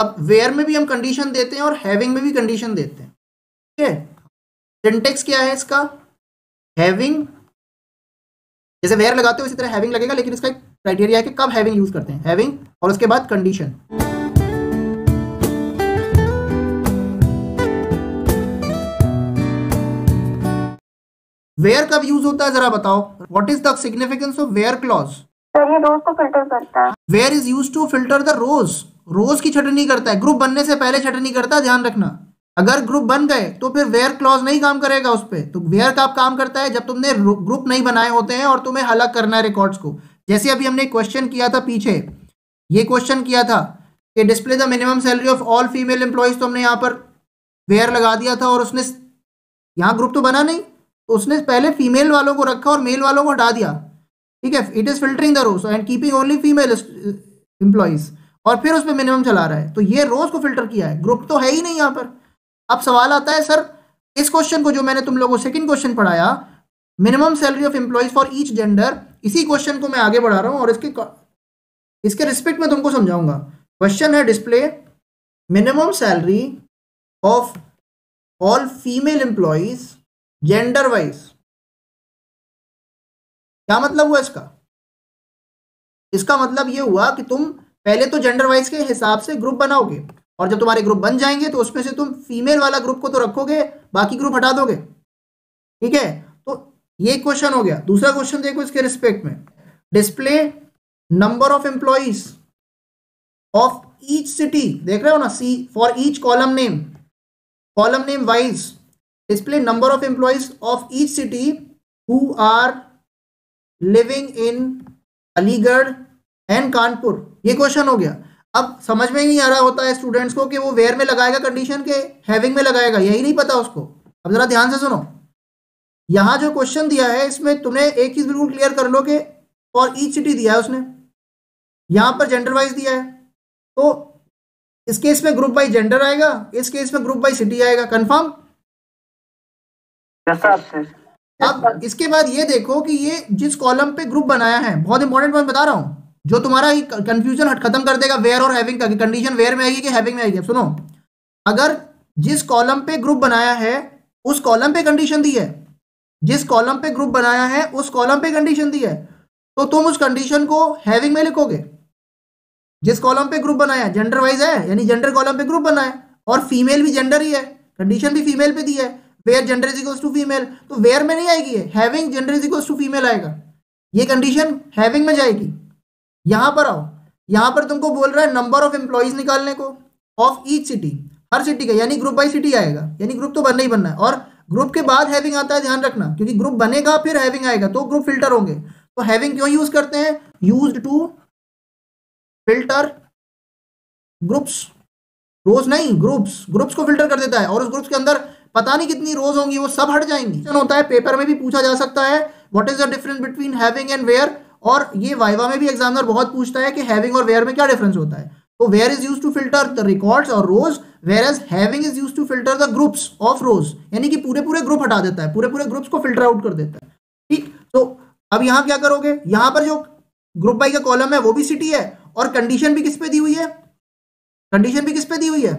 अब वेयर में भी हम कंडीशन देते हैं और हैविंग में भी कंडीशन देते हैं, ठीक है। सिंटेक्स क्या है इसका, हैविंग, जैसे वेयर लगाते हो इसी तरह हैविंग लगेगा, लेकिन इसका एक क्राइटेरिया है कि कब हैविंग यूज करते हैं, हैविंग और उसके बाद कंडीशन। वेयर कब यूज होता है जरा बताओ, what is the significance of where clause? Sir ये रोज को फिल्टर करता है। Where is use to filter the rows, rows की छटनी करता है, ग्रुप बनने से पहले छटनी करता है, ध्यान रखना। अगर ग्रुप बन गए तो फिर वेयर क्लॉज नहीं काम करेगा उस पर। तो वेयर का काम करता है जब तुमने ग्रुप नहीं बनाए होते हैं और तुम्हें अलग करना है रिकॉर्ड्स को। जैसे अभी हमने क्वेश्चन किया था पीछे, ये क्वेश्चन किया था कि display the minimum salary of all female employees, तो हमने यहाँ पर वेयर लगा दिया था और उसने यहाँ ग्रुप तो बना नहीं, तो उसने पहले फीमेल वालों को रखा और मेल वालों को हटा दिया, ठीक है। It is filtering the rows and keeping only female employees, और फिर उस पर मिनिमम चला रहा है, तो ये रोज को फिल्टर किया है, ग्रुप तो है ही नहीं यहाँ पर। अब सवाल आता है सर इस क्वेश्चन को जो मैंने तुम लोगों को सेकंड क्वेश्चन पढ़ाया, minimum salary of employees for each gender, इसी क्वेश्चन को मैं आगे बढ़ा रहा हूँ और इसके रिस्पेक्ट में तुमको समझाऊंगा। क्वेश्चन है display minimum salary of all female employees gender wise. क्या मतलब हुआ इसका? इसका मतलब ये हुआ कि तुम पहले तो जेंडर वाइज के हिसाब से ग्रुप बनाओगे, और जब तुम्हारे ग्रुप बन जाएंगे तो उसमें से तुम फीमेल वाला ग्रुप को तो रखोगे, बाकी ग्रुप हटा दोगे, ठीक है। तो ये क्वेश्चन हो गया। दूसरा क्वेश्चन देखो इसके रिस्पेक्ट में, display number of employees of each city, देख रहे हो ना, see for each column name wise, display number of employees of each city who are living in Aligarh and Kanpur. ये क्वेश्चन हो गया। अब समझ में ही नहीं आ रहा होता है स्टूडेंट्स को कि वो वेयर में लगाएगा कंडीशन के हैविंग में लगाएगा, यही नहीं पता उसको। अब जरा ध्यान से सुनो, यहां जो क्वेश्चन दिया है इसमें तुमने एक चीज बिल्कुल क्लियर कर लो कि फॉर ईच सिटी दिया है उसने, यहां पर जेंडर वाइज दिया है, तो इस केस में ग्रुप बाई जेंडर आएगा, इस केस में ग्रुप बाई सिटी आएगा, कंफर्म? अब इसके बाद ये देखो कि ये जिस कॉलम पे ग्रुप बनाया है, बहुत इंपॉर्टेंट पॉइंट बता रहा हूं जो तुम्हारा कंफ्यूजन खत्म कर देगा वेयर और हैविंग का, कि कंडीशन वेयर में आएगी कि हैविंग में आएगी। सुनो, अगर जिस कॉलम पे ग्रुप बनाया है उस कॉलम पे कंडीशन दी है, जिस कॉलम पे ग्रुप बनाया है उस कॉलम पे कंडीशन दी है, तो तुम उस कंडीशन को हैविंग में लिखोगे। जिस कॉलम पे ग्रुप बनाया जेंडर वाइज है, यानी जेंडर कॉलम पे ग्रुप बना है, और फीमेल भी जेंडर ही है, कंडीशन भी फीमेल पे दी है, where gender is equals to female, तो वेयर में नहीं आएगी, having gender is equals to female आएगा, ये कंडीशन हैविंग में जाएगी। यहां पर आओ, यहां पर तुमको बोल रहा है नंबर ऑफ एम्प्लॉइज निकालने को of each city, her city का, यानी ग्रुप बाई सिटी आएगा, यानी ग्रुप तो बनना ही बनना है, और ग्रुप के बाद हैविंग आता है, ध्यान रखना, क्योंकि ग्रुप बनेगा फिर हैविंग आएगा, तो ग्रुप फिल्टर होंगे। तो हैविंग क्यों यूज करते हैं? यूज्ड टू फिल्टर ग्रुप्स, रोज नहीं, ग्रुप्स को फिल्टर कर देता है, और उस ग्रुप्स के अंदर पता नहीं कितनी रोज होंगी, वो सब हट जाएंगी। होता है पेपर में भी पूछा जा सकता है what is the difference between having and where, और ये वाइवा में भी एग्जामिनर बहुत पूछता है कि हैविंग और वेयर में क्या डिफरेंस होता है। तो where is used to filter the records और rows, whereas having is used to filter the groups of rows, यानी कि पूरे ग्रुप हटा देता है, पूरे ग्रुप्स को फिल्टर आउट कर देता है, ठीक। तो अब यहां क्या करोगे, यहां पर जो ग्रुप बाई का कॉलम है वो भी सिटी है, और कंडीशन भी किस पे दी हुई है, कंडीशन भी किस पे दी हुई है,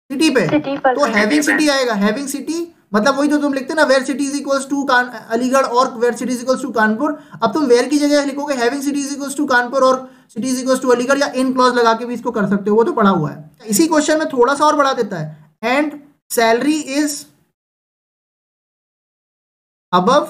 सिटी पे, तो हैविंग सिटी आएगा। हैविंग सिटी मतलब वही जो तुम लिखते ना, where city is equals to Aligarh और where city is equals to Kanpur, अब तुम वेयर की जगह लिखोगे having city is equals to Kanpur और city is equals to Aligarh, या इन क्लॉज लगा के भी इसको कर सकते हो, वो तो पढ़ा हुआ है। इसी क्वेश्चन में थोड़ा सा और बढ़ा देता है, एंड सैलरी इज अबव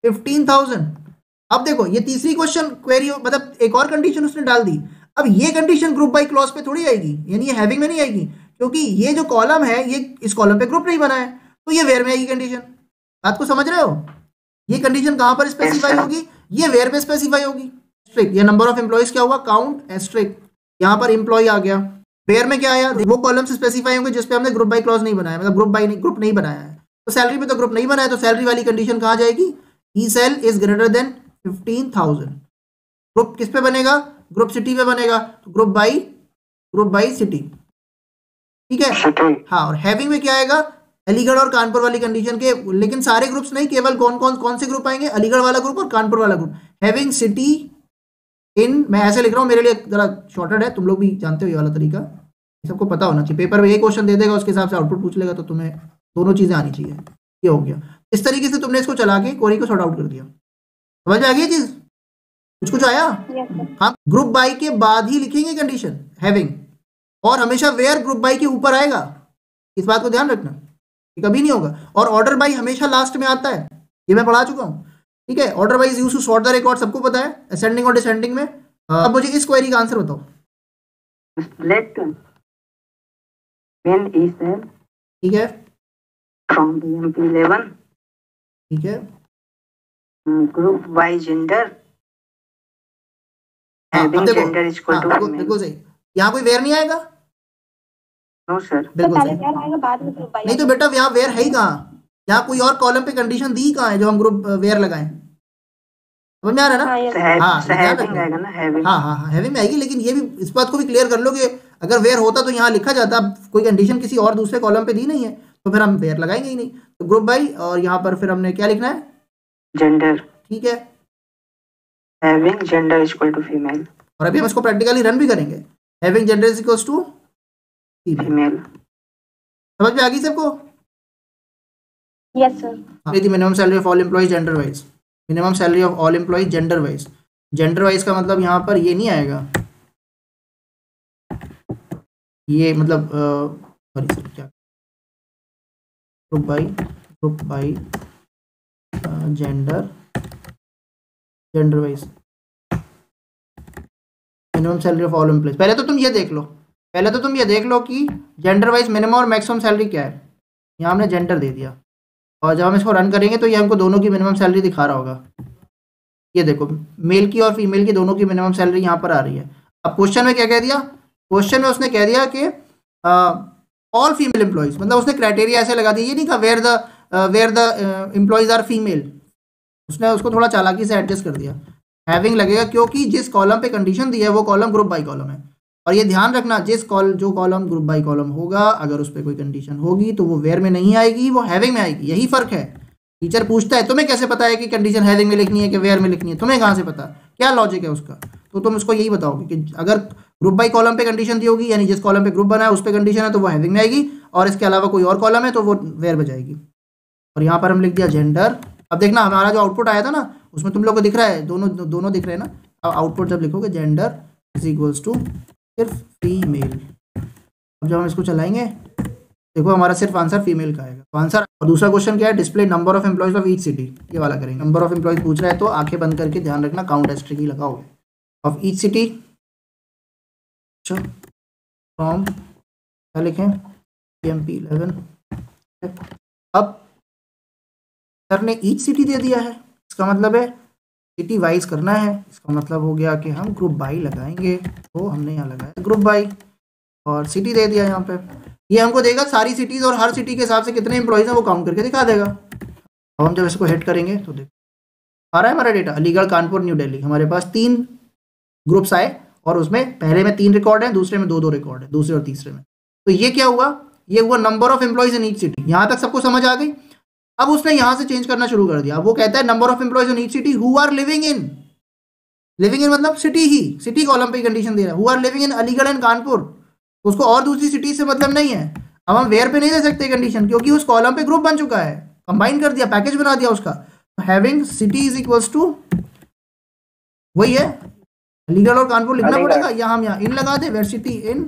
15,000। अब देखो ये तीसरी क्वेश्चन क्वेरी, मतलब एक और कंडीशन उसने डाल दी। अब ये कंडीशन ग्रुप बाई क्लॉज पे थोड़ी आएगी, यानी ये हैविंग में नहीं आएगी, क्योंकि ये जो कॉलम है ये इस कॉलम पे ग्रुप नहीं बना है, तो ये वेयर में आएगी कंडीशन। बात को समझ रहे हो? ये कंडीशन कहां पर स्पेसिफाई होगी, ये वेयर में स्पेसिफाई होगी। एस्ट्रिक, ये नंबर ऑफ एम्प्लॉइज क्या हुआ, काउंट एस्ट्रिक, यहां पर एम्प्लॉय आ गया। वेयर में क्या आया, वो कॉलम से स्पेसिफाई होंगे जिसपे हमने ग्रुप बाई क्लॉज नहीं बनाया, मतलब ग्रुप नहीं बनाया है। तो सैलरी पे तो ग्रुप नहीं बनाया, तो सैलरी वाली कंडीशन कहां जाएगी, e sal is greater than 15,000। Group किस पे बनेगा, ग्रुप सिटी पे बनेगा, तो ग्रुप बाई सिटी, ठीक है। हाँ, और हैविंग में क्या आएगा, अलीगढ़ और कानपुर वाली कंडीशन के, लेकिन सारे ग्रुप्स नहीं, केवल कौन से ग्रुप आएंगे, अलीगढ़ वाला ग्रुप और कानपुर वाला ग्रुप। हैविंग सिटी इन, मैं ऐसे लिख रहा हूँ मेरे लिए जरा शॉर्टेड है, तुम लोग भी जानते हो ये वाला तरीका, सबको पता होना चाहिए। पेपर में ये क्वेश्चन दे देगा, उसके हिसाब से आउटपुट पूछ लेगा, तो तुम्हें दोनों चीजें आनी चाहिए। ये हो गया। इस तरीके से तुमने इसको चला के क्वेरी को सॉर्ट आउट कर दिया। समझ में आ गई चीज? कुछ आया? हाँ, ग्रुप बाई के बाद ही लिखेंगे कंडीशन हैविंग, और हमेशा वेयर ग्रुप बाई के ऊपर आएगा, इस बात को ध्यान रखना, ये कभी नहीं होगा। और ऑर्डर बाई हमेशा लास्ट में आता है, ये मैं पढ़ा चुका हूँ, ठीक है। Order by is used to sort the record, सबको पता है, असेंडिंग और डिसेंडिंग में। अब मुझे इस क्वेरी का आंसर बताओ। Let when is there ठीक है, from BMP11 ठीक है, group by gender having gender is equal to female. बिल्कुल सही। यहाँ कोई वेयर नहीं आएगा? नो सर, बिल्कुल पहले सही। वेयर आएगा बाद में ग्रुप बाय। नहीं तो बेटा यहाँ वेयर है ही कहाँ? यहाँ कोई और कॉलम पे कंडीशन दी कहाँ है जो हम ग्रुप वेयर लगाएं? समझ में आ रहा है ना? हाँ, हैविंग आएगा ना, हैविंग। हाँ, हैविंग में आएगी, लेकिन ये भी इस बात को भी क्लियर कर लो कि अगर वेयर होता तो यहाँ लिखा जाता, कोई कंडीशन किसी और दूसरे कॉलम पे दी नहीं है तो फिर हम वेयर लगाएंगे ही नहीं। तो ग्रुप बाई, और यहाँ पर फिर हमने क्या लिखना है? जेंडर। ठीक है, having gender is equal to female. और अभी हम इसको प्रैक्टिकली रन भी करेंगे। Having gender is equal to female. समझ में आ गई सबको? Yes sir. Minimum salary of all employees gender wise, minimum salary of all employees gender wise. Gender wise का मतलब यहाँ पर ये नहीं आएगा, ये मतलब सॉरी सर, क्या group by gender wise minimum salary of all employees. पहले तो तुम ये देख लो कि जेंडर वाइज मिनिमम और मैक्सिमम सैलरी क्या है। यहाँ हमने जेंडर दे दिया, और जब हम इसको रन करेंगे तो ये हमको दोनों की मिनिमम सैलरी दिखा रहा होगा। ये देखो, मेल की और फीमेल की दोनों की मिनिमम सैलरी यहाँ पर आ रही है। अब क्वेश्चन में क्या कह दिया? क्वेश्चन में उसने कह दिया कि ऑल फीमेल एम्प्लॉइज, मतलब उसने क्राइटेरिया ऐसे लगा दिया, ये नहीं कहा where the employees are female, उसने उसको थोड़ा चालाकी से एडजस्ट कर दिया। हैविंग लगेगा क्योंकि जिस कॉलम पे कंडीशन दी है वो कॉलम ग्रुप बाई कॉलम है। और ये ध्यान रखना, जो कॉलम ग्रुप बाई कॉलम होगा, अगर उस पर कोई कंडीशन होगी तो वो वेयर में नहीं आएगी, वो हैविंग में आएगी। यही फर्क है। टीचर पूछता है तुम्हें कैसे पता है कि कंडीशन हैविंग में लिखनी है कि वेयर में लिखनी है? तुम्हें कहाँ से पता? क्या लॉजिक है उसका? तो तुम उसको यही बताओगे कि अगर ग्रुप बाई कॉलम पे कंडीशन दी होगी, यानी जिस कॉलम पे ग्रुप बना है उस पे कंडीशन है, तो वो हैविंग में आएगी, और इसके अलावा कोई और कॉलम है तो वो वेयर में जाएगी। और यहाँ पर हम लिख दिया जेंडर। अब देखना हमारा जो आउटपुट आया था ना, उसमें तुम लोग को दिख रहा है, दोनों दिख रहे हैं ना। आउटपुट जब लिखोगे जेंडर इज इक्वल्स टू सिर्फ फीमेल। अब जब हम इसको चलाएंगे, देखो हमारा सिर्फ आंसर फीमेल का आएगा। तो आंसर। और दूसरा क्वेश्चन क्या है? Display number of employees of each city, ये वाला करेंगे। नंबर ऑफ एम्प्लॉइज पूछ रहा है तो आंखें बंद करके ध्यान रखना, काउंट एस्ट्रिक ही लगाओगे। ऑफ ईच सिटी, अच्छा फ्रॉम क्या लिखें? BMP11। अब सर ने ईच सिटी दे दिया है, इसका मतलब है सिटी वाइज करना है। इसका मतलब हो गया कि हम ग्रुप बाई लगाएंगे, तो हमने यहाँ लगाया ग्रुप बाई और सिटी दे दिया यहाँ पे। ये हमको देगा सारी सिटीज और हर सिटी के हिसाब से कितने एम्प्लॉइज हैं वो काउंट करके दिखा देगा। अब हम जब इसको हिट करेंगे तो देखो आ रहा है हमारा डेटा, अलीगढ़, कानपुर, न्यू दिल्ली। हमारे पास 3 ग्रुप्स आए, और उसमें पहले में 3 रिकॉर्ड है, दूसरे में 2 रिकॉर्ड है, दूसरे और तीसरे में। तो ये क्या हुआ? ये हुआ number of employees in each city. यहाँ तक सबको समझ आ गई? अब उसने यहाँ से चेंज करना शुरू कर दिया। वो कहता है number of employees in each city who are living in मतलब सिटी कॉलम पे कंडीशन दे रहा है, who are living in Aligarh and Kanpur. उसको और दूसरी सिटी से मतलब नहीं है। अब हम वेयर पे नहीं दे सकते कंडीशन, क्योंकि उस कॉलम पे ग्रुप बन चुका है, कंबाइन कर दिया, पैकेज बना दिया उसका। Having city is equals to वही है, अलीगढ़ और कानपुर लिखना पड़ेगा। यहाँ हम यहाँ इन लगा दे, वेयर सिटी इन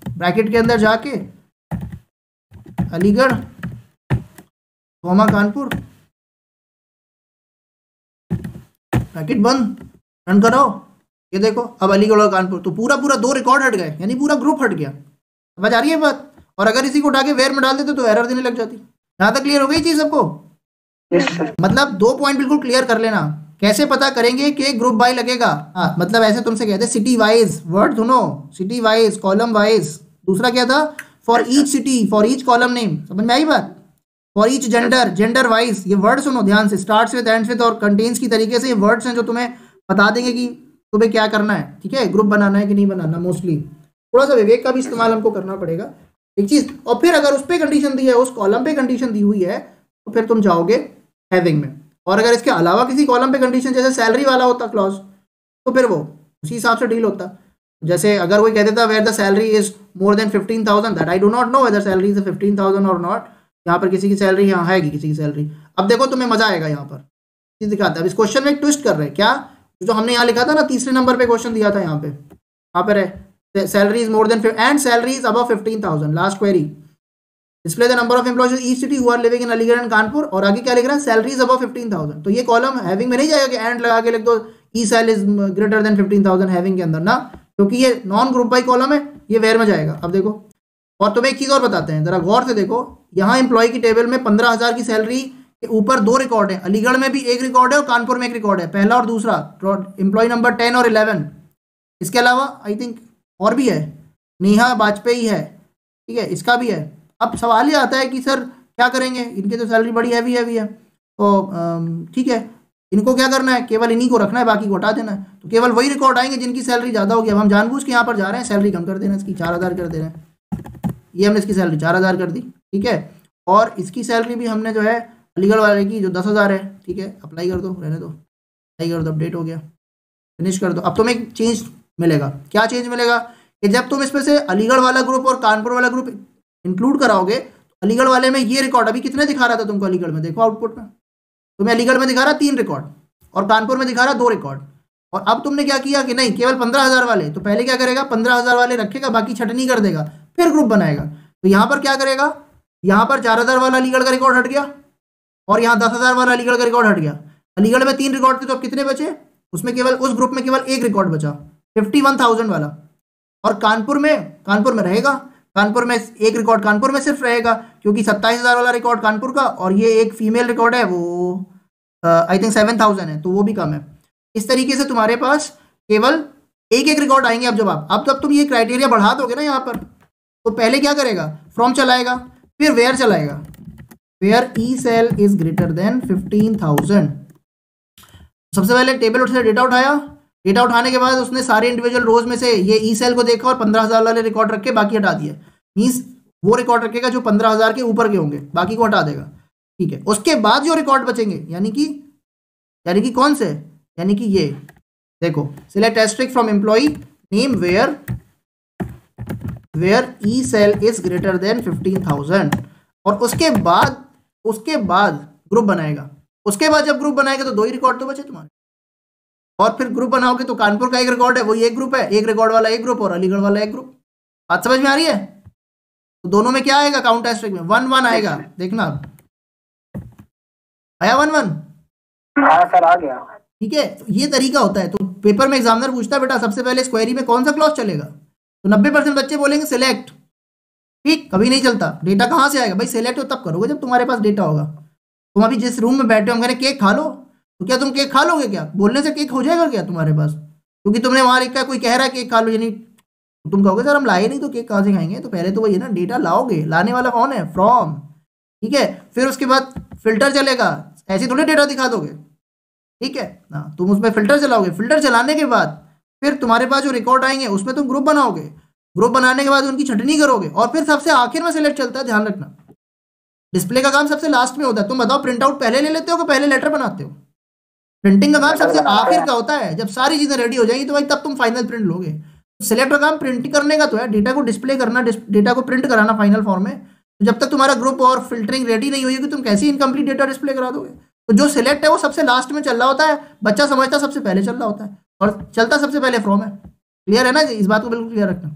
ब्रैकेट के अंदर जाके अलीगढ़ कानपुर, ब्रैकेट बंद, रन कराओ। ये देखो अब अलीगढ़ और कानपुर, तो पूरा 2 रिकॉर्ड हट गए, यानी पूरा ग्रुप हट गया। समझ आ रही है बात? और अगर इसी को उठा के वेयर में डाल देते तो एरर देने लग जाती। यहाँ तक क्लियर हो गई चीज सबको? मतलब 2 पॉइंट बिल्कुल क्लियर कर लेना। कैसे पता करेंगे कि ग्रुप बाय लगेगा? हाँ, मतलब ऐसे तुमसे कहते हैं सिटी वाइज, वर्ड सुनो, सिटी वाइज, कॉलम वाइज। दूसरा क्या था? For each city, for each column name. समझ में आई बात? For each gender wise. ये वर्ड सुनो ध्यान से, स्टार्ट्स विद, एंड्स विद और कंटेन्स की तरीके से ये वर्ड्स हैं जो तुम्हें बता देंगे कि तुम्हें क्या करना है। ठीक है, ग्रुप बनाना है कि नहीं बनाना। मोस्टली थोड़ा सा विवेक का भी इस्तेमाल हमको करना पड़ेगा, एक चीज। और फिर अगर उस पर कंडीशन दी है, उस कॉलम पे कंडीशन दी हुई है, तो फिर तुम जाओगे हैविंग में। और अगर इसके अलावा किसी कॉलम पे कंडीशन, जैसे सैलरी वाला होता क्लॉज, तो फिर वो उसी हिसाब से डील होता। जैसे अगर कोई कह देता where the salary is more than 15,000, that I do not know whether salary is 15,000 और नॉट। यहाँ पर किसी की सैलरी यहाँ है किसी की सैलरी। अब देखो तुम्हें मजा आएगा, यहाँ पर चीज दिखाता है। इस क्वेश्चन में एक ट्विस्ट कर रहे हैं क्या, जो हमने यहाँ लिखा था ना, तीसरे नंबर पे क्वेश्चन दिया था, यहाँ पर है salary is more than and salary is above 15,000। Last query, display the number of employees each city who are living in Aligarh and Kanpur. और आगे क्या लिख रहा है, सैलरी इज अबव 15,000। तो ये कॉलम हैविंग में नहीं जाएगा कि एंड लगा के लिख दो e sal is greater than 15,000 having के अंदर ना, क्योंकि ये नॉन ग्रुप बाई कॉलम है, ये वेयर में जाएगा। अब देखो, और तुम्हें एक चीज और बताते हैं, जरा गौर से देखो। यहाँ एम्प्लॉय की टेबल में 15,000 की सैलरी के ऊपर 2 रिकॉर्ड है, अलीगढ़ में भी एक रिकॉर्ड है और कानपुर में एक रिकॉर्ड है, पहला और दूसरा, एम्प्लॉय नंबर 10 और 11। इसके अलावा आई थिंक और भी है, नेहा वाजपेयी है, ठीक है, इसका भी है। अब सवाल ये आता है कि सर क्या करेंगे, इनकी तो सैलरी बड़ी हैवी है, तो ठीक है, इनको क्या करना है, केवल इन्हीं को रखना है, बाकी को हटा देना है। तो केवल वही रिकॉर्ड आएंगे जिनकी सैलरी ज़्यादा होगी। अब हम जानबूझ के यहाँ पर जा रहे हैं, सैलरी कम कर देना, इसकी 4,000 कर दे रहे हैं। ये हमने इसकी सैलरी 4,000 कर दी, ठीक है, और इसकी सैलरी भी हमने जो है अलीगढ़ वाले की जो 10,000 है, ठीक है, अप्लाई कर दो, रहने दो, अप्लाई कर दो, अपडेट हो गया, फिनिश कर दो। अब तुम्हें एक चेंज मिलेगा, क्या चेंज मिलेगा कि जब तुम इसमें से अलीगढ़ वाला ग्रुप और कानपुर वाला ग्रुप इंक्लूड कराओगे, अलीगढ़ वाले में ये रिकॉर्ड अभी कितने दिखा रहा था तुमको अलीगढ़ में, देखो आउटपुट में तुम्हें अलीगढ़ में दिखा रहा 3 रिकॉर्ड और कानपुर में दिखा रहा 2 रिकॉर्ड। और अब तुमने क्या किया कि नहीं, केवल 15,000 वाले, तो पहले क्या करेगा, 15,000 वाले रखेगा, बाकी छटनी कर देगा, फिर ग्रुप बनाएगा। तो यहाँ पर क्या करेगा, यहाँ पर 4,000 वाला अलीगढ़ का रिकॉर्ड हट गया और यहाँ 10,000 वाला अलीगढ़ का रिकॉर्ड हट गया। अलीगढ़ में 3 रिकॉर्ड थे, तो अब कितने बचे, उसमें केवल उस ग्रुप में केवल एक रिकॉर्ड बचा, 51,000 वाला। और कानपुर में रहेगा, कानपुर में एक रिकॉर्ड कानपुर में सिर्फ रहेगा, क्योंकि 27,000 वाला रिकॉर्ड कानपुर का, और ये एक फीमेल रिकॉर्ड है, वो आई थिंक 7,000 है, तो वो भी कम है। इस तरीके से तुम्हारे पास केवल एक रिकॉर्ड आएंगे। अब जब अब तुम ये क्राइटेरिया बढ़ा दोगे ना यहाँ पर, तो पहले क्या करेगा, फ्रॉम चलाएगा, फिर वेयर चलाएगा, where e sal is greater than 15,000। सबसे पहले टेबल से डेटा उठाया, डेटा उठाने के बाद उसने सारे इंडिविजुअल रोज में से ये ई सेल को देखा और 15,000 वाले रिकॉर्ड रख के बाकी हटा दिए। मींस वो रिकॉर्ड रखेगा जो 15,000 के ऊपर के होंगे, बाकी को हटा देगा, ठीक है। उसके बाद जो रिकॉर्ड बचेंगे, यानी कि कौन से, यानी कि ये देखो, select asterisk from employee name where e sal is greater than 15,000। और उसके बाद ग्रुप बनाएगा। उसके बाद जब ग्रुप बनाएगा तो 2 ही रिकॉर्ड तो बचे तुम्हारे, और फिर ग्रुप बनाओगे तो कानपुर का एक रिकॉर्ड है, वो एक ग्रुप है, एक रिकॉर्ड वाला एक ग्रुप और अलीगढ़ वाला एक ग्रुप। बात समझ में आ रही है? तो दोनों में क्या आएगा, काउंट एस्ट्रिक में 1-1 आएगा, देखना आया 1-1। हाँ सर आ गया। ठीक है, तो ये तरीका होता है। तो पेपर में एग्जामिनर पूछता है बेटा सबसे पहले इस क्वेरी में कौन सा क्लॉज चलेगा, तो 90% बच्चे बोलेंगे सिलेक्ट। ठीक, कभी नहीं चलता। डेटा कहाँ से आएगा भाई, सिलेक्ट हो तब करोगे जब तुम्हारे पास डेटा होगा। तुम अभी जिस रूम में बैठे हो, हम कह रहे केक खा लो, तो क्या तुम केक खा लोगे क्या, बोलने से केक हो जाएगा क्या तुम्हारे पास, क्योंकि तुमने वहां लिखा है कोई कह रहा है केक खा लो, यानी तुम कहोगे सर हम लाए नहीं तो केक कहाँ से खाएंगे। तो पहले तो वही है ना, डेटा लाओगे, लाने वाला कौन है, फ्रॉम, ठीक है। फिर उसके बाद फिल्टर चलेगा, ऐसे थोड़ी डेटा दिखा दोगे, ठीक है ना, तुम उसमें फिल्टर चलाओगे। फिल्टर चलाने के बाद फिर तुम्हारे पास जो रिकॉर्ड आएंगे उसमें तुम ग्रुप बनाओगे, ग्रुप बनाने के बाद उनकी छटनी करोगे, और फिर सबसे आखिर में सिलेक्ट चलता है। ध्यान रखना, डिस्प्ले का काम सबसे लास्ट में होता है। तुम बताओ प्रिंट आउट पहले ले लेते हो कि पहले लेटर बनाते हो? प्रिंटिंग का काम सबसे आखिर का होता है, जब सारी चीजें रेडी हो जाएंगी तो भाई तब तुम फाइनल प्रिंट लोगे। सिलेक्ट का काम प्रिंट करने का तो है, डेटा को डिस्प्ले करना, डेटा को प्रिंट कराना फाइनल फॉर्म में। तो जब तक तुम्हारा ग्रुप और फिल्टरिंग रेडी नहीं होगी, तुम कैसे इनकम्प्लीट डेटा डिस्प्ले करा दोगे। तो जो सिलेक्ट है वो सबसे लास्ट में चल रहा होता है, बच्चा समझता सबसे पहले चल रहा होता है, और चलता सबसे पहले फ्रॉम है। क्लियर है ना, इस बात को बिल्कुल क्लियर रखना।